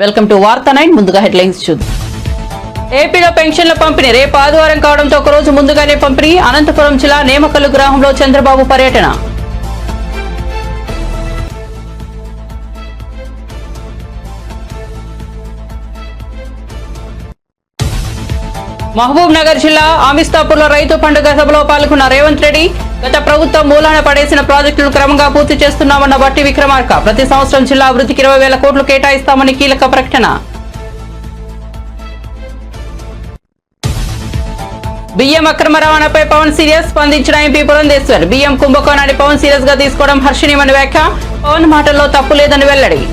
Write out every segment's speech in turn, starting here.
Welcome to వార్తా 9 ముందుగా headlines చూద్దాం. ఏపీలో పెన్షన్ల పంపిణీ రేపు ఆదివారం కావడంతో ఒక రోజు ముందుగానే పంపిణీ. అనంతపురం జిల్లా నేమకల్లు గ్రామంలో చంద్రబాబు పర్యటన. మహబూబ్ నగర్ జిల్లా ఆమిస్తాపూర్లో రైతు పండుగ సభలో పాల్గొన్న రేవంత్ రెడ్డి. గత ప్రభుత్వం మూలాన పడేసిన ప్రాజెక్టులను క్రమంగా పూర్తి చేస్తున్నామన్న బట్టి విక్రమార్క. ప్రతి సంవత్సరం జిల్లా అభివృద్ధికి 20,000 కోట్లు కేటాయిస్తామని కీలక ప్రకటన. బియ్యం అక్రమ రవాణాపై పవన్ సీరియస్. స్పందించిన ఎంపీ పురంధేశ్వర్. బియ్యం కుంభకోణాన్ని పవన్ సీరియస్ గా తీసుకోవడం హర్షణీయమని వ్యాఖ్య. పవన్ మాటల్లో తప్పు లేదని వెల్లడి.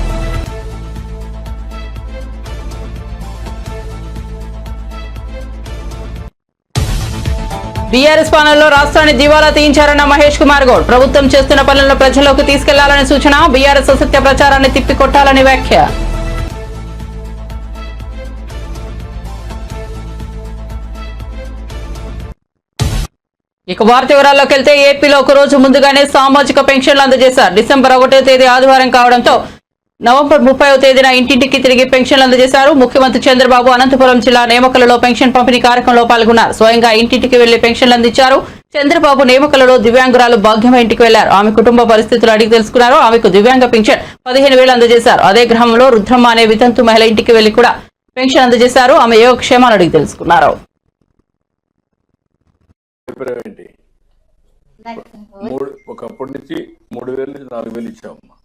బీఆర్ఎస్ పాలనలో రాష్ట్రాన్ని దివాలా తీయించారన్న మహేష్ కుమార్ గౌడ్. ప్రభుత్వం చేస్తున్న పనులను ప్రజల్లోకి తీసుకెళ్లాలని సూచన. బీఆర్ఎస్ అసత్య ప్రచారాన్ని తిప్పికొట్టాలని వ్యాఖ్య. ఇక వార్త వివరాల్లోకి వెళ్తే ఏపీలో ఒక రోజు ముందుగానే సామాజిక పెన్షన్లు అందజేశారు. డిసెంబర్ 1వ తేదీ ఆదివారం కావడంతో నవంబర్ 30వ తేదీన ఇంటింటికి తిరిగి పెన్షన్లు అందజేశారు. ముఖ్యమంత్రి చంద్రబాబు అనంతపురం జిల్లా నేమకలలో పెన్షన్ పంపిణీ కార్యక్రమంలో పాల్గొన్నారు. స్వయంగా ఇంటింటికి వెళ్లి పెన్షన్లు అందించారు. చంద్రబాబు నేమకలలో దివ్యాంగురాలు భాగ్యమ ఇంటికి వెళ్లారు. ఆమె కుటుంబ పరిస్థితులు అడిగి తెలుసుకున్నారు. ఆమెకు దివ్యాంగ పెన్షన్ 15,000 అందజేశారు. అదే గ్రామంలో రుద్రమ్మ అనే వితంతు మహిళ ఇంటికి వెళ్లి కూడా పెన్షన్ అందజేశారు. ఆమె యోగక్షేమాలు అడిగి తెలుసుకున్నారు. ఒకప్పటి నుంచి 3,000 నుంచి 4,000 ఇచ్చామమ్మా.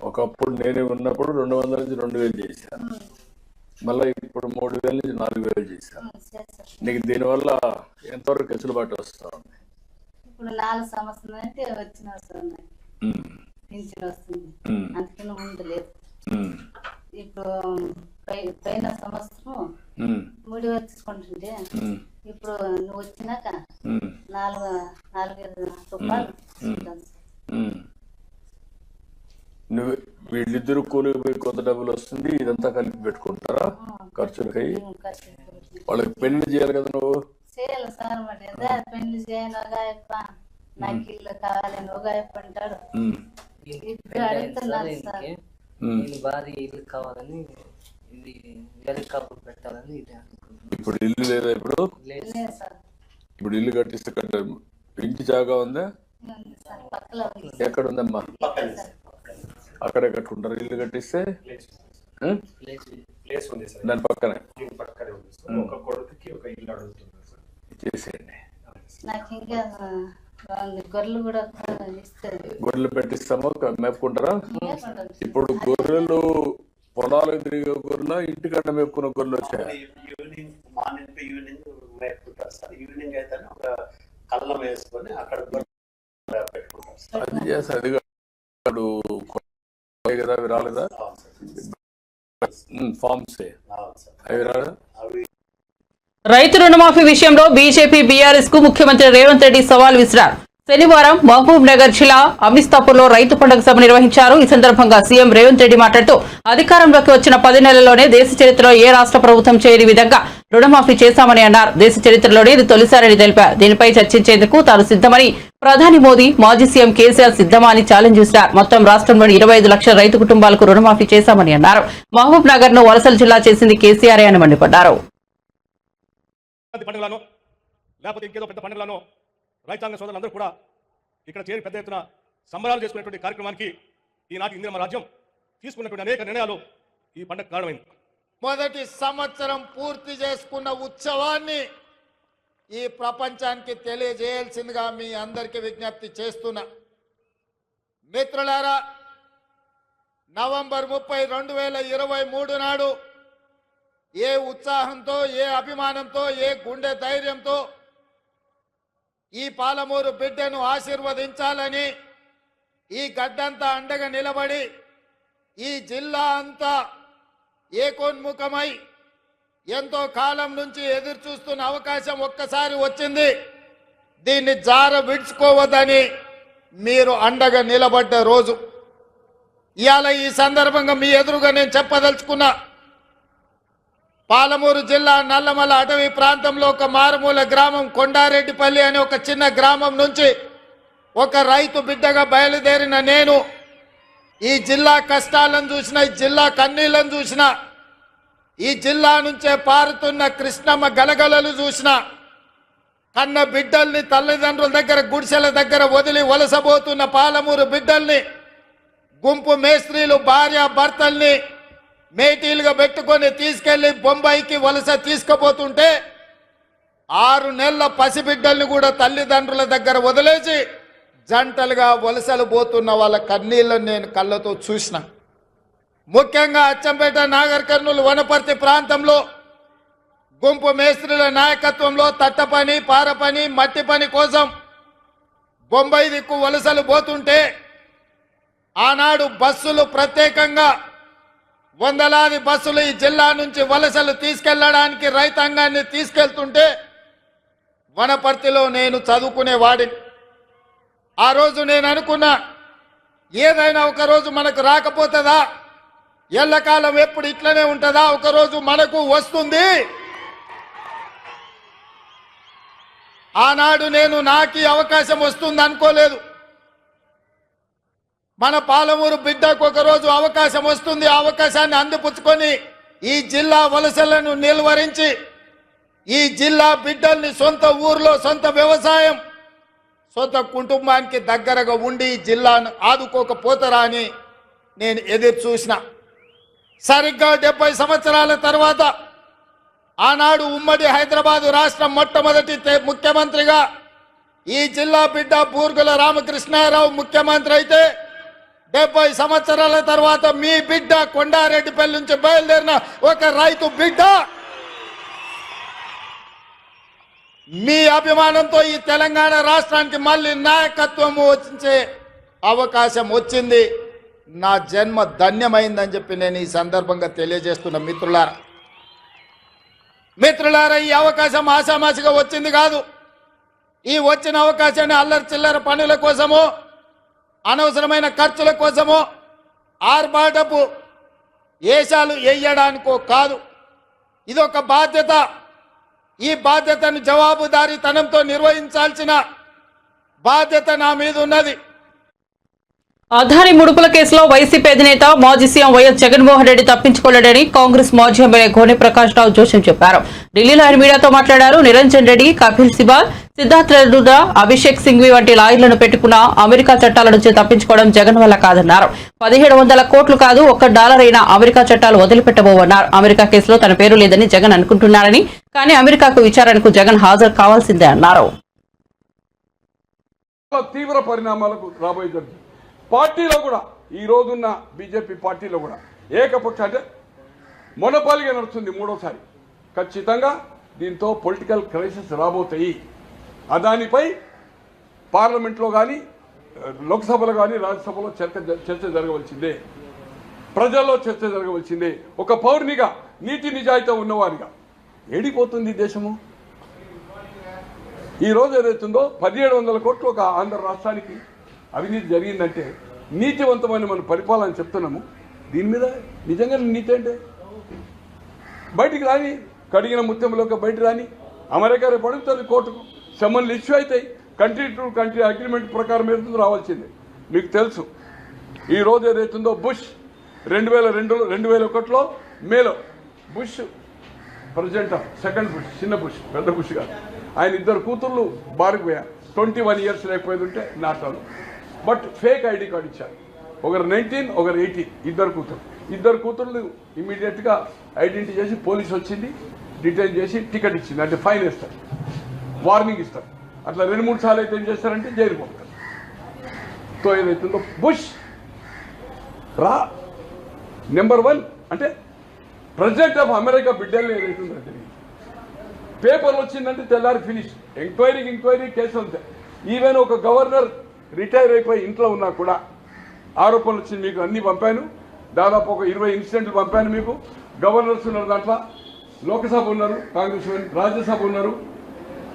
ఒకప్పుడు నేను ఉన్నప్పుడు 200 నుంచి 2,000 చేశాను. మళ్ళీ ఇప్పుడు 3,000 నుంచి 4,000 చేశాను. నీకు దీనివల్ల ఎంతవరకు వెసులుబాటు వస్తా ఉంది? ఇప్పుడు 4 సంవత్సరాలు అంటే వచ్చిన వస్తుంది, అందుకని ముందు లేదు. ఇప్పుడు పోయిన సంవత్సరం 3,000 తీసుకుంటుంటే ఇప్పుడు నువ్వు వచ్చినాక 4,000 రూపాయలు. నువ్వు వీళ్ళిద్దరు కూలికి పోయి కొంత డబ్బులు వస్తుంది, ఇదంతా కలిపి పెట్టుకుంటారా ఖర్చులకై? వాళ్ళకి పెళ్లి చేయాలి కదా నువ్వు? చేయాలి సార్. మరి పెళ్లి చేయను ఒగాయప్ప, నాకు ఇల్లు కావాలని ఒగాయప్ప అంటాడు. ఇప్పుడు అడుగుతున్నారు సార్, భారీ ఇల్లు కావాలని, హెలికాప్టర్ పెట్టాలని. ఇప్పుడు ఇల్లు లేదా? ఇప్పుడు ఇప్పుడు ఇల్లు కట్టిస్తే కట్టారు. ఇంటి జాగా ఉందా? ఎక్కడ ఉందమ్మా? అక్కడే కట్టుకుంటారు. ఇల్లు కట్టిస్తే దాని పక్కనే చేసేయండి. గొర్రెలు పెట్టిస్తామో మేపుకుంటారా? ఇప్పుడు గొర్రెలు పొలాలకు తిరిగే గొర్రెల ఇంటికన్నా మేపుకున్న గొర్రెలు వచ్చాయి. అది చేస్తారు. అది కదా అవి రాలేదా? ఫార్మ్స్ అవి రాలేదా? రైతు రుణమాఫీ విషయంలో బీజేపీ బీఆర్ఎస్ కు ముఖ్యమంత్రి రేవంత్ రెడ్డి సవాల్ విసిరారు. శనివారం మహబూబ్ నగర్ జిల్లా అమిస్తాపూర్లో రైతు పండుగ సభ నిర్వహించారు. ఈ సందర్భంగా సీఎం రేవంత్ రెడ్డి మాట్లాడుతూ అధికారంలోకి వచ్చిన 10 నెలల్లోనే దేశ చరిత్రలో ఏ రాష్ట్ర ప్రభుత్వం చేయని విధంగా రుణమాఫీ చేశామని అన్నారు. దేశ చరిత్రలోనే ఇది తొలిసారని తెలిపారు. దీనిపై చర్చించేందుకు తాను సిద్ధమని ప్రధాని మోదీ, మాజీ సీఎం కేసీఆర్ సిద్ధమా అని ఛాలెంజ్ చేశారు. మొత్తం రాష్ట్రంలోని 25 లక్షల రైతు కుటుంబాలకు రుణమాఫీ చేశామని అన్నారు. మహబూబ్ నగర్ ను వలసల జిల్లా చేసింది కేసీఆర్ అని మండిపడ్డారు. రైతాంగ సోదరులందరూ కూడా ఇక్కడ చేరి పెద్ద ఎత్తున సంబరాలు చేసుకునేటువంటి కార్యక్రమానికి ఈనాటి ఇందిరమ్మ రాజ్యం తీసుకున్నటువంటి అనేక నిర్ణయాలు ఈ పండుగ కారణమైంది. మొదటి సంవత్సరం పూర్తి చేసుకున్న ఉత్సవాన్ని ఈ ప్రపంచానికి తెలియజేయాల్సిందిగా మీ అందరికీ విజ్ఞప్తి చేస్తున్నా. మిత్రులారా, నవంబర్ 30, 2023 నాడు ఏ ఉత్సాహంతో, ఏ అభిమానంతో, ఏ గుండె ధైర్యంతో ఈ పాలమూరు బిడ్డను ఆశీర్వదించాలని ఈ గడ్డంతా అండగా నిలబడి ఈ జిల్లా అంతా ఏకోన్ముఖమై ఎంతో కాలం నుంచి ఎదురు చూస్తున్న అవకాశం ఒక్కసారి వచ్చింది. దీన్ని జార విడుచుకోవద్దని మీరు అండగా నిలబడ్డ రోజు ఇవాళ. ఈ సందర్భంగా మీ ఎదురుగా నేను చెప్పదలుచుకున్నా, పాలమూరు జిల్లా నల్లమల అటవీ ప్రాంతంలో ఒక మారుమూల గ్రామం కొండారెడ్డిపల్లి అనే ఒక చిన్న గ్రామం నుంచి ఒక రైతు బిడ్డగా బయలుదేరిన నేను ఈ జిల్లా కష్టాలను చూసిన, ఈ జిల్లా కన్నీళ్లను చూసిన, ఈ జిల్లా నుంచే పారుతున్న కృష్ణమ్మ గలగలలు చూసిన, కన్న బిడ్డల్ని తల్లిదండ్రుల దగ్గర గుడిసెల దగ్గర వదిలి వలసబోతున్న పాలమూరు బిడ్డల్ని గుంపు మేస్త్రీలు భార్య భర్తల్ని మేటీలుగా పెట్టుకొని తీసుకెళ్లి బొంబాయికి వలస తీసుకుపోతుంటే 6 నెలల పసిబిడ్డల్ని కూడా తల్లిదండ్రుల దగ్గర వదిలేసి జంటలుగా వలసలు పోతున్న వాళ్ళ కన్నీళ్లను నేను కళ్ళతో చూసిన. ముఖ్యంగా అచ్చంపేట, నాగర్ కర్నూలు, వనపర్తి ప్రాంతంలో గుంపు మేస్త్రీల నాయకత్వంలో తట్ట పని, పార పని, మట్టి పని కోసం బొంబాయి దిక్కు వలసలు పోతుంటే ఆనాడు బస్సులు ప్రత్యేకంగా వందలాది బస్సులు ఈ జిల్లా నుంచి వలసలు తీసుకెళ్లడానికి రైతాంగాన్ని తీసుకెళ్తుంటే వనపర్తిలో నేను చదువుకునేవాడిని. ఆ రోజు నేను అనుకున్నా, ఏదైనా ఒకరోజు మనకు రాకపోతుందా, ఎల్లకాలం ఎప్పుడు ఇట్లనే ఉంటుందా, ఒకరోజు మనకు వస్తుంది. ఆనాడు నేను నాకు అవకాశం వస్తుంది అనుకోలేదు. మన పాలమూరు బిడ్డకు ఒకరోజు అవకాశం వస్తుంది. ఆ అవకాశాన్ని అందిపుచ్చుకొని ఈ జిల్లా వలసలను నిలువరించి ఈ జిల్లా బిడ్డల్ని సొంత ఊర్లో సొంత వ్యవసాయం, సొంత కుటుంబానికి దగ్గరగా ఉండి ఈ జిల్లాను ఆదుకోకపోతారా అని నేను ఎదురు చూసిన. సరిగ్గా 70 సంవత్సరాల తర్వాత ఆనాడు ఉమ్మడి హైదరాబాదు రాష్ట్రం మొట్టమొదటి ముఖ్యమంత్రిగా ఈ జిల్లా బిడ్డ బూర్గుల రామకృష్ణారావు ముఖ్యమంత్రి అయితే 70 సంవత్సరాల తర్వాత మీ బిడ్డ కొండారెడ్డిపల్లి నుంచి బయలుదేరిన ఒక రైతు బిడ్డ మీ అభిమానంతో ఈ తెలంగాణ రాష్ట్రానికి మళ్ళీ నాయకత్వం వచ్చే అవకాశం వచ్చింది. నా జన్మ ధన్యమైందని చెప్పి నేను ఈ సందర్భంగా తెలియజేస్తున్న మిత్రులారా, ఈ అవకాశం ఆషామాషిగా వచ్చింది కాదు. ఈ వచ్చిన అవకాశాన్ని అల్లరి చిల్లర పనుల కోసమో, అనవసరమైన ఖర్చుల కోసమో, ఆర్భాటపు ఏషాలు వేయడానికో కాదు. ఇదొక బాధ్యత. ఈ బాధ్యతను జవాబుదారీతనంతో నిర్వహించాల్సిన బాధ్యత నా మీద ఉన్నది. ఆధారి ముడుపుల కేసులో వైసీపీ అధినేత మాజీ సీఎం వైఎస్ జగన్మోహన్ రెడ్డి తప్పించుకోలేడని కాంగ్రెస్ మాజీ ఎమ్మెల్యే గోనె ప్రకాష్ రావు జోషం చెప్పారు. ఢిల్లీలో ఆయన మీడియాతో మాట్లాడారు. నిరంజన్ రెడ్డి, కపిల్ సిబాల్, సిద్ధార్థ్ రుద్ర, అభిషేక్ సింఘ్వి వంటి లాయర్లను పెట్టుకున్న అమెరికా చట్టాల నుంచి తప్పించుకోవడం జగన్ వల్ల కాదన్నారు. 1700 కోట్లు కాదు, $1 అయినా అమెరికా చట్టాలు వదిలిపెట్టబోవన్నారు. అమెరికా కేసులో తన పేరు లేదని జగన్ అనుకుంటున్నారని, కానీ అమెరికాకు విచారణకు జగన్ హాజరు కావాల్సిందే అన్నారు. తీవ్ర పరిణామాలకు రాబోయే పార్టీలో కూడా ఈ రోజున్న బీజేపీ పార్టీలో కూడా ఏకపక్ష అంటే మొనపాలిగా నడుస్తుంది మూడోసారి. ఖచ్చితంగా దీంతో పొలిటికల్ క్రైసిస్ రాబోతాయి. దానిపై పార్లమెంట్లో కానీ, లోక్సభలో కానీ, రాజ్యసభలో చర్చ జరగవలసిందే, ప్రజల్లో చర్చ జరగవలసిందే. ఒక పౌరునిగా, నీతి నిజాయితీ ఉన్నవారిగా ఏడిపోతుంది దేశము. ఈరోజు ఏదైతుందో 1700 కోట్లు ఒక ఆంధ్ర రాష్ట్రానికి అవినీతి జరిగిందంటే నీతివంతమైన మనం పరిపాలన చెప్తున్నాము. దీని మీద నిజంగా నీతి అంటే బయటికి రాని, కడిగిన ముత్యంలోకి బయట రాని. అమెరికా రేపు అడుగుతుంది కోర్టుకు, సమన్లు ఇష్యూ అవుతాయి. కంట్రీ టు కంట్రీ అగ్రిమెంట్ ప్రకారం ఏదైతుందో రావాల్సిందే. మీకు తెలుసు ఈరోజు ఏదైతుందో బుష్ 2001లో మేలో బుష్ ప్రెసిడెంట్, సెకండ్ బుష్, చిన్న బుష్, పెద్ద బుష్ కాదు, ఆయన 2 కూతుర్లు బారికి పోయారు. 21 ఇయర్స్ లేకపోయేది ఉంటే నాటాలు. బట్ ఫేక్ ఐడి కార్డు ఇచ్చారు. ఒకరు 19, ఒకరు 18, 2 కూతుర్లు ఇమీడియట్గా ఐడెంటిటీ చేసి పోలీసు వచ్చింది, డిటైన్ చేసి టికెట్ ఇచ్చింది. అంటే ఫైన్ వేస్తారు, వార్నింగ్ ఇస్తారు. అట్లా 2-3 సార్లు అయితే ఏం చేస్తారంటే జైలు పంపుతారు. సో ఏదైతుందో బుష్ రా నెంబర్ 1 అంటే ప్రెసిడెంట్ ఆఫ్ అమెరికా బిడ్డలు ఏదైతుందో తెలియదు. పేపర్ వచ్చిందంటే తెల్లారి ఫినిష్. ఎంక్వైరీ కేసు అంతే. ఈవెన్ ఒక గవర్నర్ రిటైర్ అయిపోయి ఇంట్లో ఉన్నా కూడా ఆరోపణలు వచ్చింది. మీకు అన్ని పంపాను, దాదాపు ఒక 20 ఇన్సిడెంట్లు పంపాను మీకు. గవర్నర్స్ ఉన్నారు దాంట్లో, లోక్సభ ఉన్నారు, కాంగ్రెస్ రాజ్యసభ ఉన్నారు,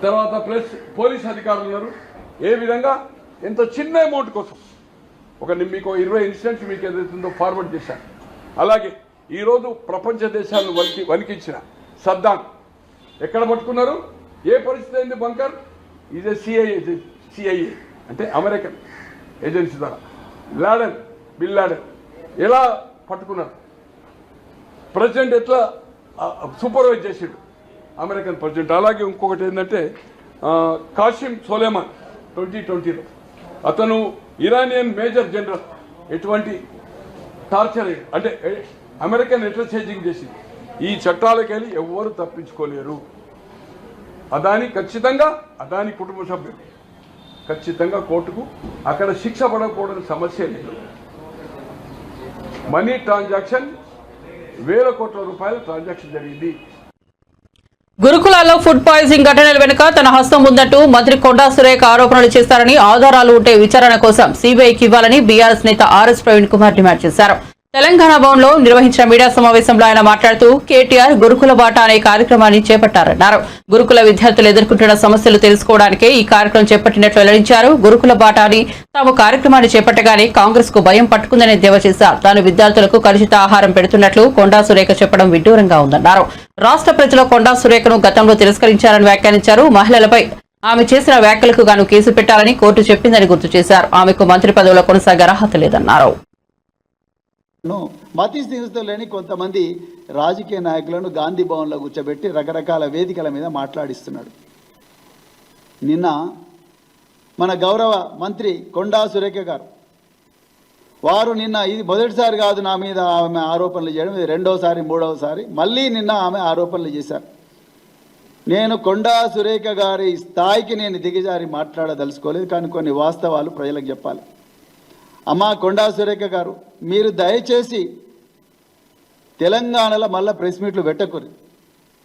తర్వాత ప్లస్ పోలీస్ అధికారులు ఉన్నారు. ఏ విధంగా ఎంత చిన్న అమౌంట్ కోసం మీకు 20 ఇన్సిడెంట్స్ మీకు ఏదైతుందో ఫార్వర్డ్ చేశాను. అలాగే ఈరోజు ప్రపంచ దేశాలను వణికించిన సద్దాం ఎక్కడ పట్టుకున్నారు, ఏ పరిస్థితి అయింది? బంకర్ ఈజ్ సిఐఏ అంటే అమెరికన్ ఏజెన్సీ ద్వారా. బిల్ లాడెన్ ఎలా పట్టుకున్నారు, ప్రెసిడెంట్ ఎట్లా సూపర్వైజ్ చేసాడు అమెరికన్ ప్రెసిడెంట్. అలాగే ఇంకొకటి ఏంటంటే కాసిం సోలేమాన్ 2020లో అతను ఇరానియన్ మేజర్ జనరల్. ఎటువంటి టార్చర్ అంటే అమెరికన్ ఎట్లా చేంజింగ్ చేసింది. ఈ చట్టాలకు వెళ్ళి ఎవ్వరు తప్పించుకోలేరు. అదాని ఖచ్చితంగా, అదాని కుటుంబ సభ్యులు ఖచ్చితంగా కోర్టుకు అక్కడ శిక్ష పడకపోవడం సమస్య లేదు. మనీ ట్రాన్సాక్షన్ వేల కోట్ల రూపాయల ట్రాన్సాక్షన్ జరిగింది. గురుకులాల్లో ఫుడ్ పాయిజనింగ్ ఘటనల వెనుక తన హస్తం ఉందంటూ మంత్రి కొండా సురేఖ ఆరోపణలు చేశారని, ఆధారాలు ఉంటే విచారణ కోసం సీబీఐకి ఇవ్వాలని బీఆర్ఎస్ నేత ఆర్ఎస్ ప్రవీణ్ కుమార్ డిమాండ్ చేశారు. తెలంగాణ భవన్లో నిర్వహించిన మీడియా సమావేశంలో ఆయన మాట్లాడుతూ కేటీఆర్ గురుకుల బాట అనే కార్యక్రమాన్ని చేపట్టారన్నారు. గురుకుల విద్యార్థులు ఎదుర్కొంటున్న సమస్యలు తెలుసుకోవడానికే ఈ కార్యక్రమం చేపట్టినట్లు వెల్లడించారు. గురుకుల బాట అని తాము కార్యక్రమాన్ని చేపట్టగానే కాంగ్రెస్ కు భయం పట్టుకుందని ఎద్దేవా చేశారు. తాను విద్యార్థులకు కలుషిత ఆహారం పెడుతున్నట్లు కొండా సురేఖ చెప్పడం విడ్డూరంగా ఉందన్నారు. రాష్ట్ర ప్రజలు కొండా సురేఖను గతంలో తిరస్కరించారని వ్యాఖ్యానించారు. మహిళలపై ఆమె చేసిన వ్యాఖ్యలకు గాను కేసు పెట్టాలని కోర్టు చెప్పిందని గుర్తు చేశారు. ఆమెకు మంత్రి పదవిలో కొనసాగే అర్హత లేదన్నారు. మతి స్థితితో లేని కొంతమంది రాజకీయ నాయకులను గాంధీ భవన్లో కూర్చోబెట్టి రకరకాల వేదికల మీద మాట్లాడిస్తున్నాడు. నిన్న మన గౌరవ మంత్రి కొండా సురేఖ గారు వారు నిన్న ఇది మొదటిసారి కాదు నా మీద ఆమె ఆరోపణలు చేయడం, ఇది రెండోసారి మూడవసారి మళ్ళీ నిన్న ఆమె ఆరోపణలు చేశారు. నేను కొండా సురేఖ గారి స్థాయికి నేను దిగజారి మాట్లాడదలుచుకోలేదు, కానీ కొన్ని వాస్తవాలు ప్రజలకు చెప్పాలి. అమ్మా కొండా సురేఖ గారు, మీరు దయచేసి తెలంగాణలో మళ్ళీ ప్రెస్ మీట్లు పెట్టకూరి.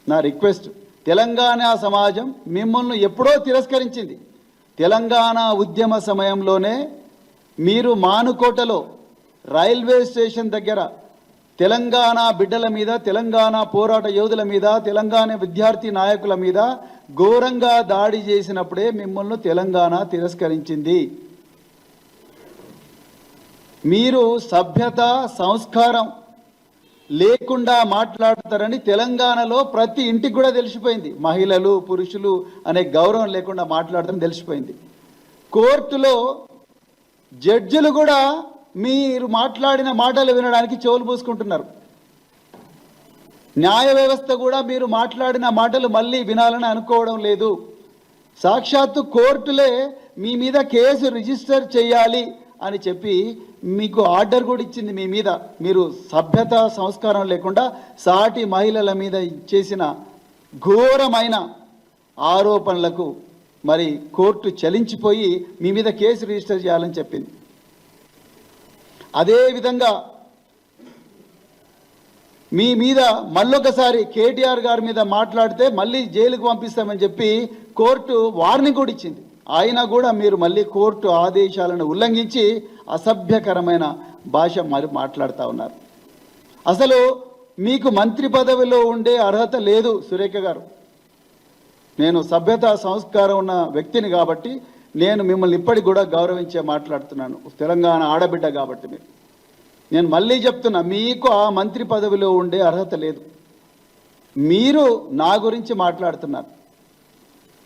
నా రిక్వెస్ట్, తెలంగాణ సమాజం మిమ్మల్ని ఎప్పుడో తిరస్కరించింది. తెలంగాణ ఉద్యమ సమయంలోనే మీరు మానుకోటలో రైల్వే స్టేషన్ దగ్గర తెలంగాణ బిడ్డల మీద, తెలంగాణ పోరాట యోధుల మీద, తెలంగాణ విద్యార్థి నాయకుల మీద ఘోరంగా దాడి చేసినప్పుడే మిమ్మల్ని తెలంగాణ తిరస్కరించింది. మీరు సభ్యత సంస్కారం లేకుండా మాట్లాడతారని తెలంగాణలో ప్రతి ఇంటికి కూడా తెలిసిపోయింది. మహిళలు పురుషులు అనే గౌరవం లేకుండా మాట్లాడతారని తెలిసిపోయింది. కోర్టులో జడ్జిలు కూడా మీరు మాట్లాడిన మాటలు వినడానికి చెవులు పూసుకుంటున్నారు. న్యాయ వ్యవస్థ కూడా మీరు మాట్లాడిన మాటలు మళ్ళీ వినాలని అనుకోవడం లేదు. సాక్షాత్తు కోర్టులే మీ మీద కేసు రిజిస్టర్ చేయాలి అని చెప్పి మీకు ఆర్డర్ కూడా ఇచ్చింది. మీ మీద మీరు సభ్యత సంస్కారం లేకుండా సాటి మహిళల మీద చేసిన ఘోరమైన ఆరోపణలకు మరి కోర్టు చలించిపోయి మీ మీద కేసు రిజిస్టర్ చేయాలని చెప్పింది. అదేవిధంగా మీ మీద మళ్ళొకసారి కేటీఆర్ గారి మీద మాట్లాడితే మళ్ళీ జైలుకు పంపిస్తామని చెప్పి కోర్టు వార్నింగ్ కూడా ఇచ్చింది. అయినా కూడా మీరు మళ్ళీ కోర్టు ఆదేశాలను ఉల్లంఘించి అసభ్యకరమైన భాష మరి మాట్లాడుతూ ఉన్నారు. అసలు మీకు మంత్రి పదవిలో ఉండే అర్హత లేదు సురేఖ గారు. నేను సభ్యత సంస్కారం ఉన్న వ్యక్తిని కాబట్టి నేను మిమ్మల్ని ఇప్పటికి కూడా గౌరవించే మాట్లాడుతున్నాను. తెలంగాణ ఆడబిడ్డ కాబట్టి నేను మళ్ళీ చెప్తున్నా, మీకు ఆ మంత్రి పదవిలో ఉండే అర్హత లేదు. మీరు నా గురించి మాట్లాడుతున్నారు.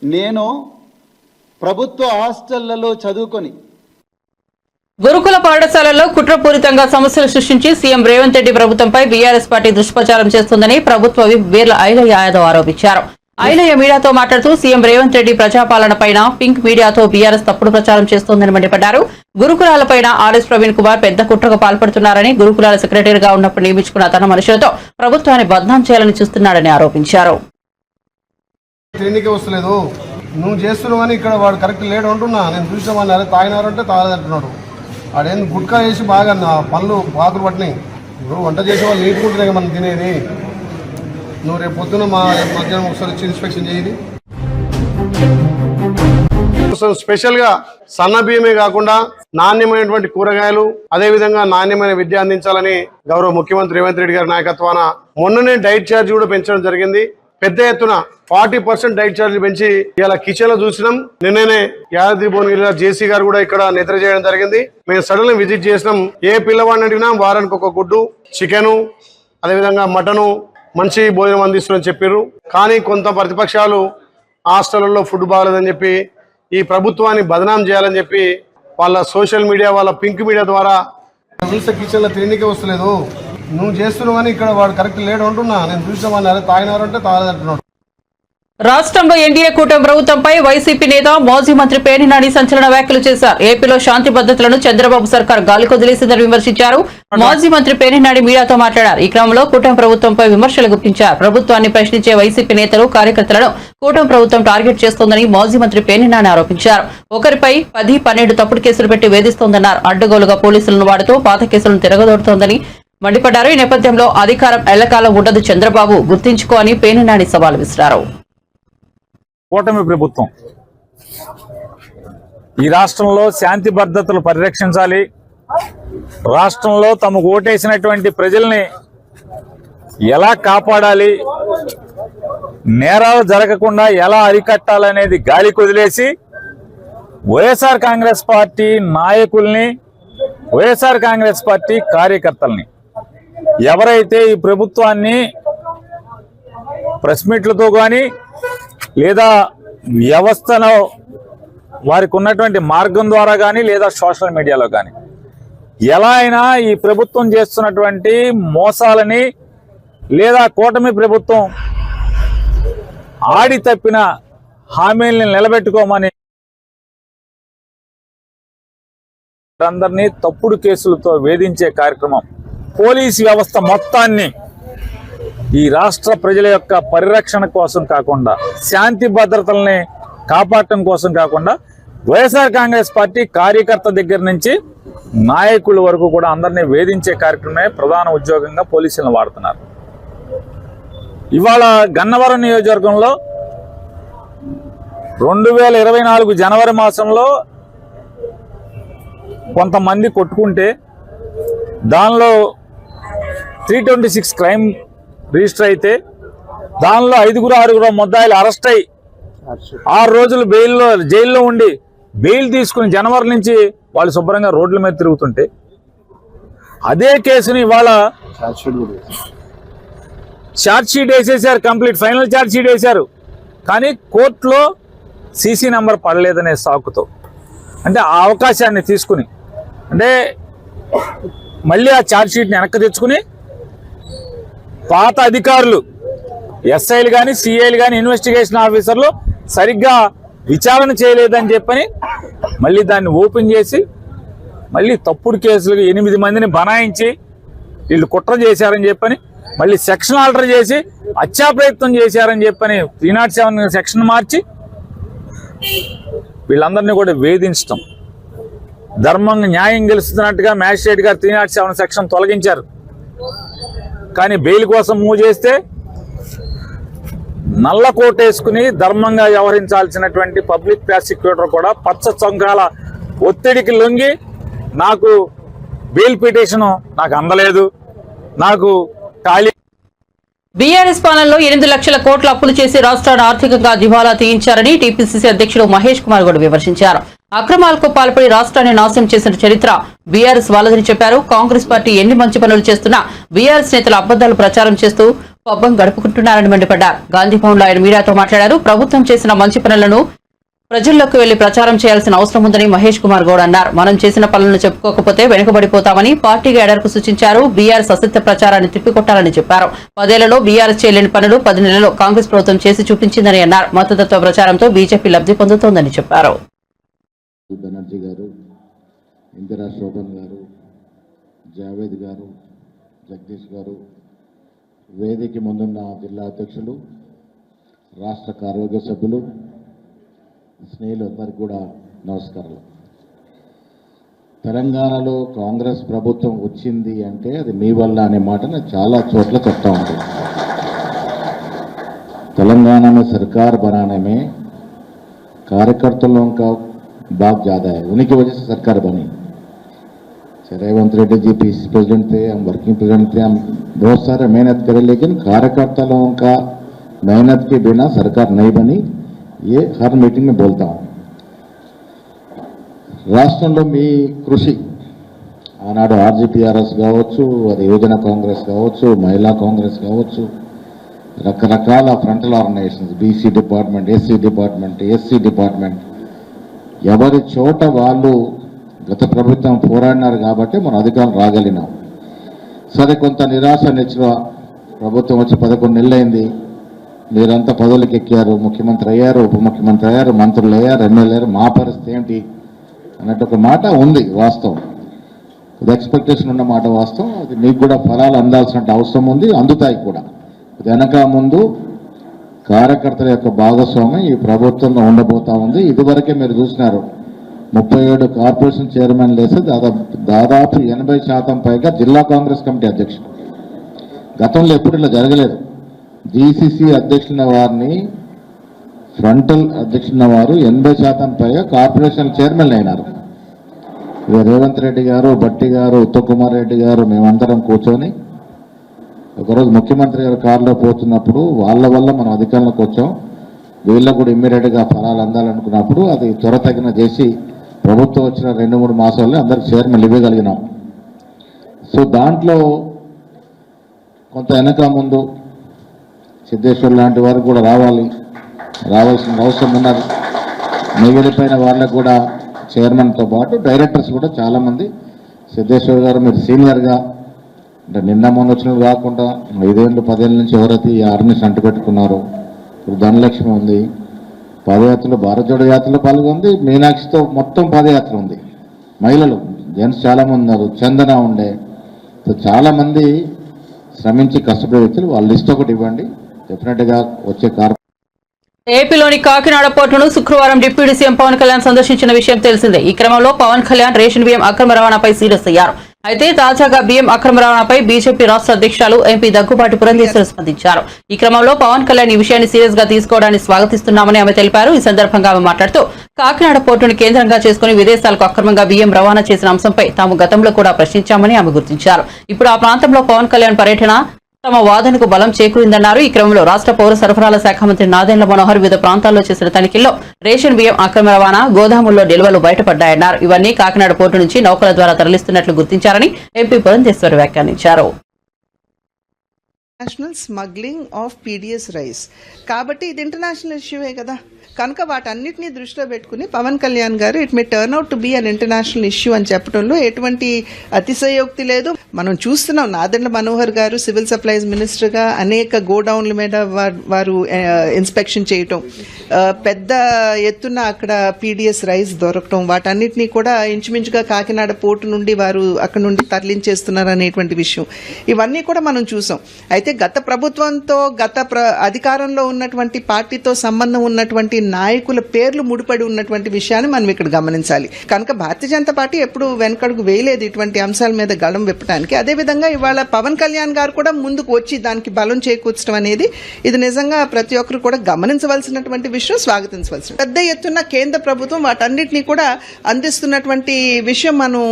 నేను ప్రభుత్వ హాస్టళ్లలో చదువుకొని గురుకుల పాఠశాలల్లో కుట్రపూరితంగా సమస్యలు సృష్టించి సీఎం రేవంత్ రెడ్డి ప్రభుత్వంపై బీఆర్ఎస్ పార్టీ దుష్ప్రచారం చేస్తుందని ప్రభుత్వ విప్ వీర్ల ఐలయ్య యాదవ్ ఆరోపించారు. ఐలయ్య మీడియాతో మాట్లాడుతూ సీఎం రేవంత్ రెడ్డి ప్రజాపాలనపైన పింక్ మీడియాతో బీఆర్ఎస్ తప్పుడు ప్రచారం చేస్తోందని మండిపడ్డారు. గురుకులాలపైన ఆర్ఎస్ ప్రవీణ్ కుమార్ పెద్ద కుట్రకు పాల్పడుతున్నారని, గురుకులాల సెక్రటరీగా ఉన్నప్పుడు నియమించుకున్న తన మనుషులతో ప్రభుత్వాన్ని బద్నాం చేయాలని చూస్తున్నాడని ఆరోపించారు. నువ్వు చేస్తున్నావు కానీ ఇక్కడ వాడు కరెక్ట్ లేడు అంటున్నా. నేను చూసిన వాడిని అదే తాగినారంటే తాగదంటున్నాడు. వాడేం గుట్కా వేసి బాగా పనులు పాకులు పట్టినాయి. ఇప్పుడు వంట చేసే వాళ్ళు నీటుకుంటున్నాయి మనం తినేది. నువ్వు రేపు పొద్దున మా మధ్యాహ్నం ఒకసారి వచ్చి ఇన్స్పెక్షన్ చేయాలి. స్పెషల్గా సన్న బియ్యమే కాకుండా నాణ్యమైనటువంటి కూరగాయలు, అదేవిధంగా నాణ్యమైన విద్య అందించాలని గౌరవ ముఖ్యమంత్రి రేవంత్ రెడ్డి గారి నాయకత్వాన మొన్ననే డైట్ ఛార్జ్ కూడా పెంచడం జరిగింది. పెద్ద ఎత్తున 40% డైట్ ఛార్జీలు పెంచి ఇలా కిచెన్ లో చూసినాం. నిన్ననే యాదాద్రి భువనగిరిలో జేసీ గారు కూడా ఇక్కడ నిద్ర చేయడం జరిగింది. మేము సడన్ విజిట్ చేసినాం. ఏ పిల్లవాడిని అడిగినా వారానికి ఒక గుడ్డు, చికెను, అదేవిధంగా మటను మంచి భోజనం అందిస్తుందని చెప్పారు. కానీ కొంత ప్రతిపక్షాలు హాస్టళ్లలో ఫుడ్ బాగలేదని చెప్పి ఈ ప్రభుత్వాన్ని బదనాం చేయాలని చెప్పి వాళ్ళ సోషల్ మీడియా, వాళ్ళ పింక్ మీడియా ద్వారా కిచెన్లో తిండికే వస్తలేదు, నువ్వు చేస్తున్నావు కానీ ఇక్కడ వాడు కరెక్ట్ లేడు అంటున్నా. నేను చూసిన వాళ్ళు తాగినారంటే తాగలేదంటున్నాడు. రాష్ట్రంలో ఎన్డీఏ కూటమి ప్రభుత్వంపై వైసీపీ నేత మాజీ మంత్రి పేర్ని నాని సంచలన వ్యాఖ్యలు చేశారు. ఏపీలో శాంతి భద్రతలను చంద్రబాబు సర్కార్ గాలికొదిలేసిందని విమర్శించారు. మాజీ మంత్రి పేర్ని నాని మీడియాతో మాట్లాడారు. ఈ క్రమంలో కూటమి ప్రభుత్వంపై విమర్శలు గుప్పించారు. ప్రభుత్వాన్ని ప్రశ్నించే వైసీపీ నేతలు, కార్యకర్తలను కూటమి ప్రభుత్వం టార్గెట్ చేస్తోందని మాజీ మంత్రి పేర్ని నాని ఆరోపించారు. ఒకరిపై 10-12 తప్పుడు కేసులు పెట్టి వేధిస్తోందన్నారు. అడ్డగోలుగా పోలీసులను వాడుతూ పాత కేసులను తిరగదోడుతోందని మండిపడ్డారు. ఈ నేపథ్యంలో అధికారం ఎల్లకాలం ఉండదు చంద్రబాబు గుర్తించుకో అని పేర్ని నాని సవాల్ విసిరారు. కూటమి ప్రభుత్వం ఈ రాష్ట్రంలో శాంతి భద్రతలు పరిరక్షించాలి, రాష్ట్రంలో తమకు ఓటేసినటువంటి ప్రజల్ని ఎలా కాపాడాలి, నేరాలు జరగకుండా ఎలా అరికట్టాలనేది గాలి కొదిలేసి వైఎస్ఆర్ కాంగ్రెస్ పార్టీ నాయకుల్ని, వైఎస్ఆర్ కాంగ్రెస్ పార్టీ కార్యకర్తల్ని, ఎవరైతే ఈ ప్రభుత్వాన్ని ప్రెస్ మీట్లతో కానీ లేదా వ్యవస్థలో వారికి ఉన్నటువంటి మార్గం ద్వారా కానీ లేదా సోషల్ మీడియాలో కానీ ఎలా అయినా ఈ ప్రభుత్వం చేస్తున్నటువంటి మోసాలని లేదా కూటమి ప్రభుత్వం ఆడి తప్పిన హామీల్ని నిలబెట్టుకోమని అందరినీ తప్పుడు కేసులతో వేధించే కార్యక్రమం, పోలీసు వ్యవస్థ మొత్తాన్ని ఈ రాష్ట్ర ప్రజల యొక్క పరిరక్షణ కోసం కాకుండా, శాంతి భద్రతల్ని కాపాడటం కోసం కాకుండా వైఎస్ఆర్ కాంగ్రెస్ పార్టీ కార్యకర్త దగ్గర నుంచి నాయకుల వరకు కూడా అందరినీ వేధించే కార్యక్రమమే ప్రధాన ఉద్యోగంగా పోలీసులను వాడుతున్నారు. ఇవాళ గన్నవరం నియోజకవర్గంలో 2024 జనవరి మాసంలో కొంతమంది కొట్టుకుంటే దానిలో 326 క్రైమ్ రిజిస్టర్ అయితే దానిలో 5-6 ముద్దాయిలు అరెస్ట్ అయ్యి 6 రోజులు జైల్లో ఉండి బెయిల్ తీసుకుని జనవరి నుంచి వాళ్ళు శుభ్రంగా రోడ్ల మీద తిరుగుతుంటే అదే కేసుని ఇవాళ ఛార్జ్ షీట్ వేసేసారు, కంప్లీట్ ఫైనల్ ఛార్జ్ షీట్ వేశారు. కానీ కోర్టులో సీసీ నెంబర్ పడలేదనే సాకుతో, అంటే ఆ అవకాశాన్ని తీసుకుని, అంటే మళ్ళీ ఆ ఛార్జ్ షీట్ని వెనక్కి తెచ్చుకుని పాత అధికారులు ఎస్ఐలు కానీ సిఐలు కానీ ఇన్వెస్టిగేషన్ ఆఫీసర్లు సరిగ్గా విచారణ చేయలేదని చెప్పని మళ్ళీ దాన్ని ఓపెన్ చేసి మళ్ళీ తప్పుడు కేసులు 8 మందిని బనాయించి వీళ్ళు కుట్ర చేశారని చెప్పని మళ్ళీ సెక్షన్ ఆల్టర్ చేసి హత్యా ప్రయత్నం చేశారని చెప్పని 307 సెక్షన్ మార్చి వీళ్ళందరినీ కూడా వేధించడం, ధర్మంగా న్యాయం గెలుస్తున్నట్టుగా మ్యాజిస్ట్రేట్ గారు 307 సెక్షన్ తొలగించారు. కానీ బెయిల్ కోసం మూవ్ చేస్తే నల్ల కోటేసుకుని ధర్మంగా వ్యవహరించాల్సినటువంటి పబ్లిక్ ప్రాసిక్యూటర్ కూడా పచ్చ చొంకాల ఒత్తిడికి లొంగి నాకు బెయిల్ పిటిషన్ నాకు అందలేదు, నాకు ఖాళీ. బీఆర్ఎస్ పాలనలో 8 లక్షల కోట్ల అప్పులు చేసి రాష్ట్రాన్ని ఆర్థికంగా దివాలా తీయించారని టీపీసీసీ అధ్యక్షుడు మహేష్ కుమార్ గౌడ్ విమర్శించారు. అక్రమాలకు పాల్పడి రాష్ట్రాన్ని నాశనం చేసిన చరిత్ర బీఆర్ఎస్ వాళ్ళదని చెప్పారు. కాంగ్రెస్ పార్టీ ఎన్ని మంచి పనులు చేస్తున్నా బీఆర్ఎస్ నేతలు అబద్దాలు ప్రచారం చేస్తూ పబ్బం గడుపుకుంటున్నారని మండిపడ్డారు. గాంధీభవన్లో ఆయన మీడియాతో మాట్లాడారు. ప్రభుత్వం చేసిన మంచి పనులను ప్రజల్లోకి వెళ్లి ప్రచారం చేయాల్సిన అవసరం ఉందని మహేష్ కుమార్ గౌడ్ అన్నారు. మనం చేసిన పనులను చెప్పుకోకపోతే వెనుకబడిపోతామని పార్టీకి ఎడర్కు సూచించారు. బీఆర్ఎస్ అసత్య ప్రచారాన్ని తిప్పికొట్టాలని చెప్పారు. 10 ఏళ్లలో బీఆర్ఎస్ చేయలేని పనులు 10 నెలల్లో కాంగ్రెస్ ప్రభుత్వం చేసి చూపించిందని అన్నారు. మతతత్వ ప్రచారంతో బీజేపీ లబ్ధి పొందుతోందని చెప్పారు. బెనర్జీ గారు, ఇందిరా శోభన్ గారు, జావేద్ గారు, జగదీష్ గారు, వేదిక ముందున్న జిల్లా అధ్యక్షులు, రాష్ట్ర కార్యవర్గ సభ్యులు, స్నేహితులందరికీ కూడా నమస్కారాలు. తెలంగాణలో కాంగ్రెస్ ప్రభుత్వం వచ్చింది అంటే అది మీ వల్ల అనే మాట నేను చాలా చోట్ల చెప్తా ఉంటాను. తెలంగాణ में सरकार बनाने में कार्यकर्ताओं का भाग ज़्यादा है, उन्हीं की वजह से सरकार बनी. रेवंत रेड्डी जी पीसीसी प्रेसिडेंट थे, हम वर्किंग प्रेसिडेंट थे, हम बहुत सारे मेहनत करे, लेकिन कार्यकर्ताओं का मेहनत के बिना सरकार नहीं बनी. ये हर मीटिंग में बोलता हूँ. రాష్ట్రంలో మీ కృషి ఆనాడు ఆర్జీపీఆర్ఎస్ కావచ్చు, అది యువజన కాంగ్రెస్ కావచ్చు, మహిళా కాంగ్రెస్ కావచ్చు, రకరకాల frontal organisations, BC department, SC department, SC department, ఎవరి చోట వాళ్ళు గత ప్రభుత్వం పోరాడినారు కాబట్టి మనం అధికారం రాగలిగినాం. సరే, కొంత నిరాశ నిచ్చువ ప్రభుత్వం వచ్చి 11 నెలలు అయింది. మీరంతా పదవులకు ఎక్కారు, ముఖ్యమంత్రి అయ్యారు, ఉప ముఖ్యమంత్రి అయ్యారు, మంత్రులు అయ్యారు, ఎమ్మెల్యే అయ్యారు, మా పరిస్థితి ఏమిటి అన్నట్టు ఒక మాట ఉంది. వాస్తవం, ఇది ఎక్స్పెక్టేషన్ ఉన్న మాట వాస్తవం. అది మీకు కూడా ఫలాలు అందాల్సిన అవసరం ఉంది, అందుతాయి కూడా. వెనక ముందు కార్యకర్తల యొక్క భాగస్వామ్యం ఈ ప్రభుత్వంలో ఉండబోతా ఉంది. ఇదివరకే మీరు చూసినారు, 37 కార్పొరేషన్ చైర్మన్లు వేస్తే దాదాపు 80% పైగా జిల్లా కాంగ్రెస్ కమిటీ అధ్యక్షులు. గతంలో ఎప్పుడు ఇలా జరగలేదు. జీసీసీ అధ్యక్షుల వారిని, ఫ్రంటల్ అధ్యక్షుల వారు 80% పైగా కార్పొరేషన్ చైర్మన్లు అయినారు. రేవంత్ రెడ్డి గారు, బట్టి గారు, ఉత్తమ్ కుమార్ రెడ్డి గారు మేమందరం కూర్చొని ఒకరోజు ముఖ్యమంత్రి గారు కారులో పోతున్నప్పుడు వాళ్ళ వల్ల మనం అధికారంలోకి వచ్చాం, వీళ్ళకు కూడా ఇమ్మీడియట్గా ఫలాలు అందాలనుకున్నప్పుడు అది త్వరతగిన చేసి ప్రభుత్వం వచ్చిన 2-3 మాసాల్లో అందరికి చైర్మన్లు ఇవ్వగలిగినాం. సో దాంట్లో కొంత వెనక ముందు సిద్ధేశ్వర్ లాంటి వారు కూడా రావాల్సిన అవసరం ఉన్నది. మిగిలిపోయిన వాళ్ళకు కూడా చైర్మన్తో పాటు డైరెక్టర్స్ కూడా చాలామంది, సిద్ధేశ్వర్ గారు మీరు సీనియర్గా అంటే నిన్న మొన్న వచ్చినవి కాకుండా 5 ఏళ్ళు 10 ఏళ్ళ నుంచి ఎవరైతే ఈ ఆర్మీస్ అంటుపెట్టుకున్నారో, ఇప్పుడు ధనలక్ష్మి ఉంది, పాదయాత్రలో భారత జోడో యాత్రలో పాల్గొంది, మీనాక్షితో మొత్తం పాదయాత్ర ఉంది. మహిళలు జెంట్స్ చాలామంది ఉన్నారు, చందన ఉండే, చాలామంది శ్రమించి కష్టపడే వ్యక్తులు. వాళ్ళ లిస్ట్ ఒకటి ఇవ్వండి, డెఫినెట్గా వచ్చే ఏపీలోని కాకినాడ పోర్టును శుక్రవారం డిప్యూటీ సీఎం పవన్ కళ్యాణ్ సందర్శించిన విషయం తెలిసిందే. ఈ క్రమంలో పవన్ కళ్యాణ్ రేషన్ బియ్యం అక్రమ రవాణాపై సీరియస్ అయ్యారు. అయితే తాజాగా బియ్యం అక్రమ రవాణాపై బీజేపీ రాష్ట్ర అధ్యక్షులు ఎంపీ దగ్గుబాటి పురంధేశ్వరి స్పందించారు. ఈ క్రమంలో పవన్ కళ్యాణ్ ఈ విషయాన్ని సీరియస్ గా తీసుకోవడాన్ని స్వాగతిస్తున్నామని ఆమె తెలిపారు. ఈ సందర్భంగా ఆమె మాట్లాడుతూ కాకినాడ పోర్టును కేంద్రంగా చేసుకుని విదేశాలకు అక్రమంగా బియ్యం రవాణా చేసిన అంశంపై తాము గతంలో కూడా ప్రశ్నించామని ఆమె గుర్తించారు. ఇప్పుడు ఆ ప్రాంతంలో పవన్ కళ్యాణ్ పర్యటన తమ వాదనకు బలం చేకూరిందన్నారు. ఈ క్రమంలో రాష్ట్ర పౌర సరఫరాల శాఖ మంత్రి నాదెండ్ల మనోహర్ వివిధ ప్రాంతాల్లో చేసిన తనిఖీల్లో రేషన్ బియ్యం అక్రమ రవాణా, గోదాముల్లో నిల్వలు బయటపడ్డాయన్నారు. ఇవన్నీ కాకినాడ పోర్టు నుంచి నౌకల ద్వారా తరలిస్తున్నట్లు గుర్తించారని ఎంపీ పురంధేశ్వరి వ్యాఖ్యానించారు. International smuggling of PDS rice కాబట్టి ఇది ఇంటర్నేషనల్ ఇష్యూవే కదా. కనుక వాటన్నిటిని దృష్టిలో పెట్టుకుని పవన్ కళ్యాణ్ గారు it may turn out to be an international issue అని చెప్పడంలో ఎటువంటి అతిశయోక్తి లేదు. మనం చూస్తున్నాం, నాదెండ్ల మనోహర్ గారు సివిల్ సప్లైస్ మినిస్టర్గా అనేక గోడౌన్ల మీద వారు ఇన్స్పెక్షన్ చేయటం, పెద్ద ఎత్తున అక్కడ పీడిఎస్ రైస్ దొరకటం, వాటన్నిటినీ కూడా ఇంచుమించుగా కాకినాడ పోర్టు నుండి వారు అక్కడ నుండి తరలించేస్తున్నారు అనేటువంటి విషయం, ఇవన్నీ కూడా మనం చూసాం. అయితే గత ప్రభుత్వంతో అధికారంలో ఉన్నటువంటి పార్టీతో సంబంధం ఉన్నటువంటి నాయకుల పేర్లు ముడిపడి ఉన్నటువంటి విషయాన్ని మనం ఇక్కడ గమనించాలి. కనుక భారతీయ జనతా పార్టీ ఎప్పుడు వెనకడుగు వేయలేదు ఇటువంటి అంశాల మీద గళం విప్పడానికి. అదేవిధంగా ఇవాళ పవన్ కళ్యాణ్ గారు కూడా ముందుకు వచ్చి దానికి బలం చేకూర్చడం అనేది ఇది నిజంగా ప్రతి ఒక్కరు కూడా గమనించవలసినటువంటి విషయం, స్వాగతించవలసిన. పెద్ద ఎత్తున కేంద్ర ప్రభుత్వం వాటన్నిటినీ కూడా అందిస్తున్నటువంటి విషయం మనం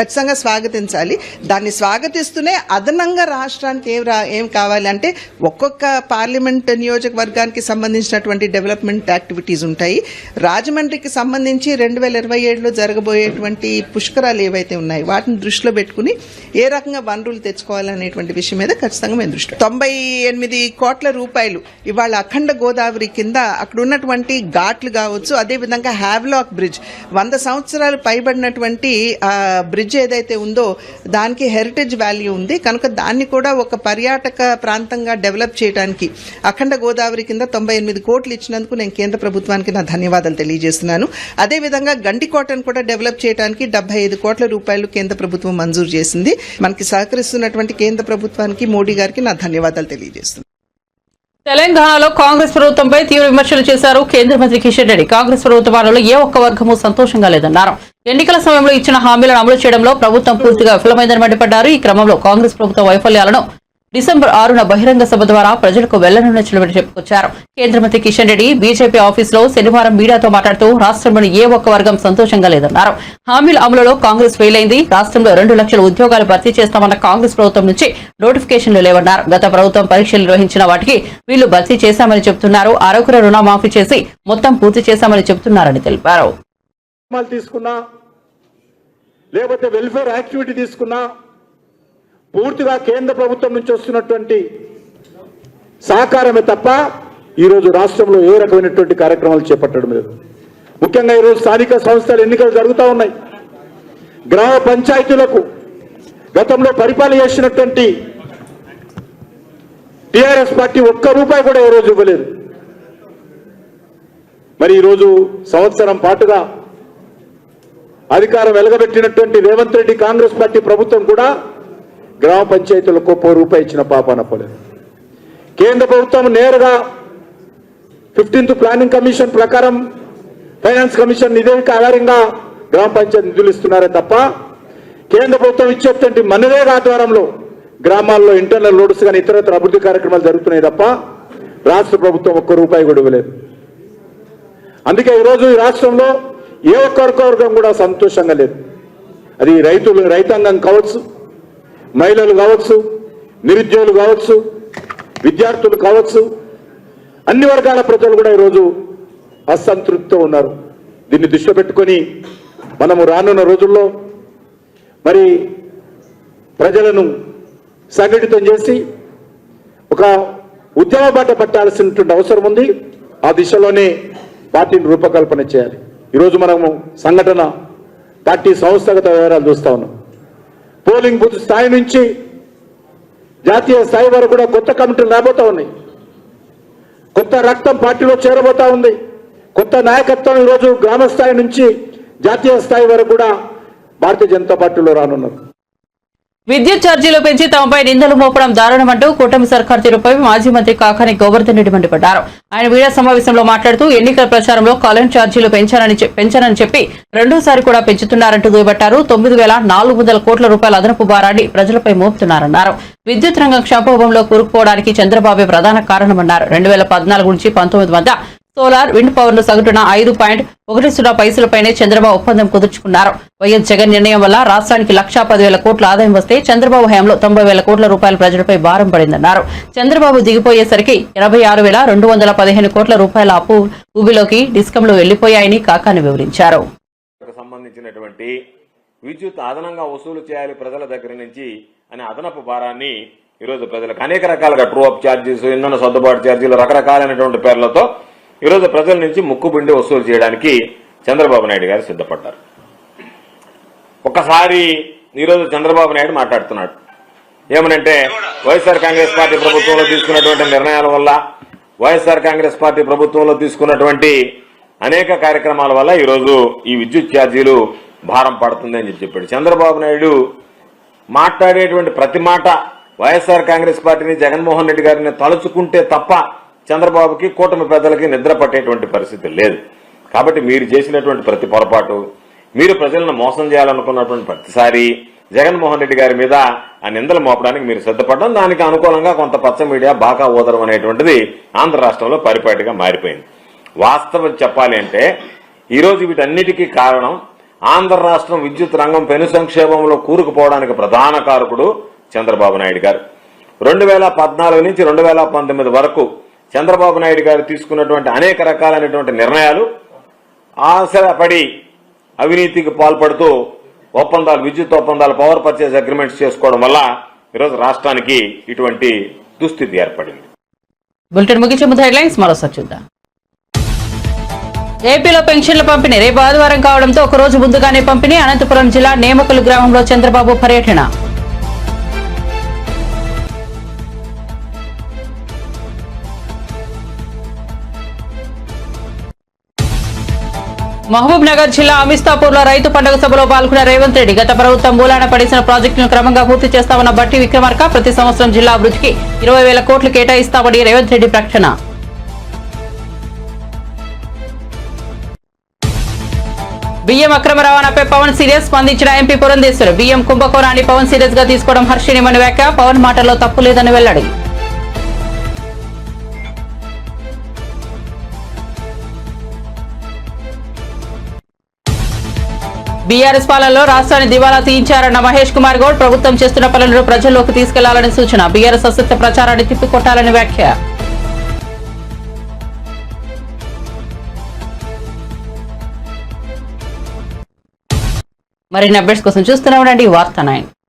ఖచ్చితంగా స్వాగతించాలి. దాన్ని స్వాగతిస్తూనే అదనంగా రాష్ట్రానికి ఏం కావాలి అంటే ఒక్కొక్క పార్లమెంట్ నియోజకవర్గానికి సంబంధించినటువంటి డెవలప్మెంట్ యాక్టివిటీస్ ఉంటాయి. రాజమండ్రికి సంబంధించి 2027లో జరగబోయేటువంటి పుష్కరాలు ఏవైతే ఉన్నాయి వాటిని దృష్టిలో పెట్టుకుని ఏ రకంగా వనరులు తెచ్చుకోవాలనేటువంటి విషయం మీద ఖచ్చితంగా మేము దృష్టి 98 కోట్ల రూపాయలు ఇవాళ అఖండ గోదావరి కింద అక్కడ ఉన్నటువంటి ఘాట్లు కావచ్చు, అదేవిధంగా హ్యావ్లాక్ బ్రిడ్జ్ 100 సంవత్సరాలు పైబడినటువంటి బ్రిడ్జ్ ఏదైతే ఉందో దానికి హెరిటేజ్ వాల్యూ ఉంది. కనుక దాన్ని కూడా ఒక పర్యాటక ప్రాంతంగా డెవలప్ చేయడానికి అఖండ గోదావరి కింద 98 కోట్లు ఇచ్చినందుకు నేను కేంద్ర ప్రభుత్వానికి నా ధన్యవాదాలు తెలియజేస్తున్నాను. అదేవిధంగా గండికోటను కూడా డెవలప్ చేయడానికి 75 కోట్ల రూపాయలు కేంద్ర ప్రభుత్వం మంజూరు చేసింది. మనకి సహకరిస్తున్నటువంటి కేంద్ర ప్రభుత్వానికి, మోడీ గారికి నా ధన్యవాదాలు తెలియజేస్తున్నాను. తెలంగాణలో కాంగ్రెస్ ప్రభుత్వంపై తీవ్ర విమర్శలు చేశారు కేంద్ర మంత్రి కిషన్ రెడ్డి. కాంగ్రెస్ ప్రభుత్వ పాలనలో ఏ ఒక్క వర్గము సంతోషంగా లేదన్నారు. ఎన్నికల సమయంలో ఇచ్చిన హామీలను అమలు చేయడంలో ప్రభుత్వం పూర్తిగా విఫలమైందని మండిపడ్డారు. ఈ క్రమంలో కాంగ్రెస్ ప్రభుత్వ వైఫల్యాలను డిసెంబర్ 6న బహిరంగ సభ ద్వారా ప్రజలకు వెళ్లనున్నట్లు చెప్పుకొచ్చారు. కేంద్ర మంత్రి కిషన్ రెడ్డి బీజేపీ ఆఫీసులో శనివారం మీడియాతో మాట్లాడుతూ రాష్ట్రంలోని ఏ ఒక్క వర్గం సంతోషంగా లేదన్నారు. హామీల అమలులో కాంగ్రెస్ ఫెయిల్ అయింది. రాష్ట్రంలో 2 లక్షల ఉద్యోగాలు భర్తీ చేస్తామన్న కాంగ్రెస్ ప్రభుత్వం నుంచి నోటిఫికేషన్లు లేవన్నారు. గత ప్రభుత్వం పరీక్షలు నిర్వహించిన వాటికి వీళ్లు భర్తీ చేశామని చెబుతున్నారు. ఆరోగ్య రుణమాఫీ చేసి మొత్తం పూర్తి చేశామని చెబుతున్నారని తెలిపారు. లేకపోతే వెల్ఫేర్ యాక్టివిటీ తీసుకున్నా పూర్తిగా కేంద్ర ప్రభుత్వం నుంచి వస్తున్నటువంటి సహకారమే తప్ప ఈరోజు రాష్ట్రంలో ఏ రకమైనటువంటి కార్యక్రమాలు చేపట్టడం లేదు. ముఖ్యంగా ఈరోజు స్థానిక సంస్థల ఎన్నికలు జరుగుతూ ఉన్నాయి. గ్రామ పంచాయతీలకు గతంలో పరిపాలన చేసినటువంటి టిఆర్ఎస్ పార్టీ ఒక్క రూపాయి కూడా ఏ రోజు ఇవ్వలేదు. మరి ఈరోజు సంవత్సరం పాటుగా అధికారం వెలగబెట్టినటువంటి రేవంత్ రెడ్డి కాంగ్రెస్ పార్టీ ప్రభుత్వం కూడా గ్రామ పంచాయతీలకు ₹1 ఇచ్చిన పాపాన పోలేదు. కేంద్ర ప్రభుత్వం నేరుగా 15th ప్లానింగ్ కమిషన్ ప్రకారం ఫైనాన్స్ కమిషన్ నివేదిక ఆధారంగా గ్రామ పంచాయతీ నిధులు ఇస్తున్నారే తప్ప కేంద్ర ప్రభుత్వం ఇచ్చేటువంటి మనరేగా ఆధ్వర్యంలో గ్రామాల్లో ఇంటర్నల్ లోడ్స్ కానీ ఇతరత్ర అభివృద్ధి కార్యక్రమాలు జరుగుతున్నాయి తప్ప రాష్ట్ర ప్రభుత్వం ₹1 కూడా ఇవ్వలేదు. అందుకే ఈరోజు ఈ రాష్ట్రంలో ఏ ఒక్క వర్గం కూడా సంతోషంగా లేదు. అది రైతాంగం కావచ్చు, మహిళలు కావచ్చు, నిరుద్యోగులు కావచ్చు, విద్యార్థులు కావచ్చు, అన్ని వర్గాల ప్రజలు కూడా ఈరోజు అసంతృప్తితో ఉన్నారు. దీన్ని దృష్టిలో పెట్టుకొని మనము రానున్న రోజుల్లో మరి ప్రజలను సంఘటితం చేసి ఒక ఉద్యమ బాట పట్టాల్సినటువంటి అవసరం ఉంది. ఆ దిశలోనే పార్టీని రూపకల్పన చేయాలి. ఈరోజు మనము సంఘటన పార్టీ సంస్థాగత వివరాలు చూస్తా ఉన్నాం. పోలింగ్ బూత్ స్థాయి నుంచి జాతీయ స్థాయి వరకు కూడా కొత్త కమిటీలు రాబోతా ఉన్నాయి. కొత్త రక్తం పార్టీలో చేరబోతా ఉంది. కొత్త నాయకత్వం ఈరోజు గ్రామ స్థాయి నుంచి జాతీయ స్థాయి వరకు కూడా భారతీయ జనతా పార్టీలో రానున్నారు. విద్యుత్ ఛార్జీలు పెంచి తమపై నిందలు మోపడం దారుణమంటూ కూటమి సర్కార్ తీరుపై మాజీ మంత్రి కాకాని గోవర్ధన్ రెడ్డి మండిపడ్డారు. ఆయన మీడియా సమావేశంలో మాట్లాడుతూ ఎన్నికల ప్రచారంలో కరెంట్ ఛార్జీలు పెంచానని చెప్పి రెండోసారి కూడా పెంచుతున్నారంటూ దుయ్యబట్టారు. 9,400 కోట్ల రూపాయల అదనపు భారాన్ని ప్రజలపై మోపుతున్నారన్నారు. విద్యుత్ రంగం క్షోభంలో కూరుకుపోవడానికి చంద్రబాబే ప్రధాన కారణమన్నారు. 2014 నుంచి 19 మధ్య సోలార్, విండ్ పవర్లు సగటున 5.10 పైసలపైనే చంద్రబాబు ఒప్పందం కుదుర్చుకున్నారు. వైఎస్ జగన్ నిర్ణయం వల్ల రాష్ట్రానికి 1,10,000 కోట్ల ఆదాయం వస్తే చంద్రబాబు హయాంలో 90,000 కోట్ల రూపాయల ప్రజలపై భారం పడిందన్నారు. చంద్రబాబు దిగిపోయేసరికి 26,215 కోట్ల రూపాయల అప్పు ఊబిలోకి డిస్కంలు వెళ్లిపోయాయని కాకాని వివరించారు. సంబంధించినటువంటి విద్యుత్ అదనంగా వసూలు చేయాలి ప్రజల దగ్గర నుంచి అనే అదనపు భారాన్ని ఈరోజు ప్రజలకు అనేక రకాలుగా ట్రూ అప్ ఛార్జెస్, ఇంధన సర్దుబాటు ఛార్జీలు, రకరకాలైనటువంటి పేర్లతో ఈరోజు ప్రజల నుంచి ముక్కుబిండి వసూలు చేయడానికి చంద్రబాబు నాయుడు గారు సిద్ధపడ్డారు. ఒక్కసారి ఈరోజు చంద్రబాబు నాయుడు మాట్లాడుతున్నాడు. ఏమనంటే వైఎస్ఆర్ కాంగ్రెస్ పార్టీ ప్రభుత్వంలో తీసుకున్నటువంటి నిర్ణయాల వల్ల, వైఎస్ఆర్ కాంగ్రెస్ పార్టీ ప్రభుత్వంలో తీసుకున్నటువంటి అనేక కార్యక్రమాల వల్ల ఈరోజు ఈ విద్యుత్ ఛార్జీలు భారం పడుతుందని చెప్పాడు. చంద్రబాబు నాయుడు మాట్లాడేటువంటి ప్రతి మాట వైఎస్ఆర్ కాంగ్రెస్ పార్టీని, జగన్మోహన్ రెడ్డి గారిని తలుచుకుంటే తప్ప చంద్రబాబుకి, కూటమి పెద్దలకి నిద్ర పట్టేటువంటి పరిస్థితి లేదు. కాబట్టి మీరు చేసినటువంటి ప్రతి పొరపాటు, మీరు ప్రజలను మోసం చేయాలనుకున్నటువంటి ప్రతిసారి జగన్మోహన్ రెడ్డి గారి మీద ఆ నిందలు మోపడానికి మీరు సిద్ధపడడం, దానికి అనుకూలంగా కొంత పచ్చ మీడియా బాగా ఓదరం అనేటువంటిది ఆంధ్ర రాష్ట్రంలో పరిపాటిగా మారిపోయింది. వాస్తవం చెప్పాలి అంటే ఈరోజు వీటన్నిటికీ కారణం ఆంధ్ర రాష్ట్రం విద్యుత్ రంగం పెను సంక్షేమంలో కూరుకుపోవడానికి ప్రధాన కారకుడు చంద్రబాబు నాయుడు గారు. 2014 నుంచి 2019 వరకు చంద్రబాబు నాయుడు గారు తీసుకున్నటువంటి అనేక రకాలైనటువంటి నిర్ణయాలు ఆశపడి అవినీతికి పాల్పడుతూ ఒప్పందాలు, విద్యుత్ ఒప్పందాలు, పవర్ పర్చేజ్ అగ్రిమెంట్స్ చేసుకోవడం వల్ల ఈరోజు రాష్ట్రానికి ఇటువంటి దుస్థితి ఏర్పడింది. బులెటిన్ ముగించే ముందు హెడ్లైన్స్ మరోసారి చూద్దాం. ఏపీలో పెన్షన్ల పంపిణీ రేపు ఆదివారం కావడంతో ఒకరోజు ముందుగానే పంపిణీ. అనంతపురం జిల్లా నేమకల్ గ్రామంలో చంద్రబాబు పర్యటన. మహబూబ్ నగర్ జిల్లా అమిస్తాపూర్ లో రైతు పండుగ సభలో పాల్గొన్న రేవంత్ రెడ్డి. గత ప్రభుత్వం మూలాన పడేసిన ప్రాజెక్టులను క్రమంగా పూర్తి చేస్తామన్న బట్టి విక్రమార్క. ప్రతి సంవత్సరం జిల్లా అభివృద్ధికి 20,000 కోట్లు కేటాయిస్తామని రేవంత్ రెడ్డి ప్రకటన. బియ్యం అక్రమ రవాణాపై పవన్ సీరియస్, స్పందించిన ఎంపీ పురంధేశ్వర్. బియ్యం కుంభకోణాన్ని పవన్ సీరియస్ గా తీసుకోవడం హర్షణీయమని వ్యాఖ్య. పవన్ మాటల్లో తప్పు లేదని వెల్లడి. బీఆర్ఎస్ పాలనలో రాష్ట్రాన్ని దివాలా తీయించారన్న మహేష్ కుమార్ గౌడ్. ప్రభుత్వం చేస్తున్న పనులను ప్రజల్లోకి తీసుకెళ్లాలని సూచన. బీఆర్ఎస్ అసత్య ప్రచారాన్ని తిప్పికొట్టాలని వ్యాఖ్య. మరిన్ని అప్డేట్స్ కోసం చూస్తూనే ఉండండి వార్త 9.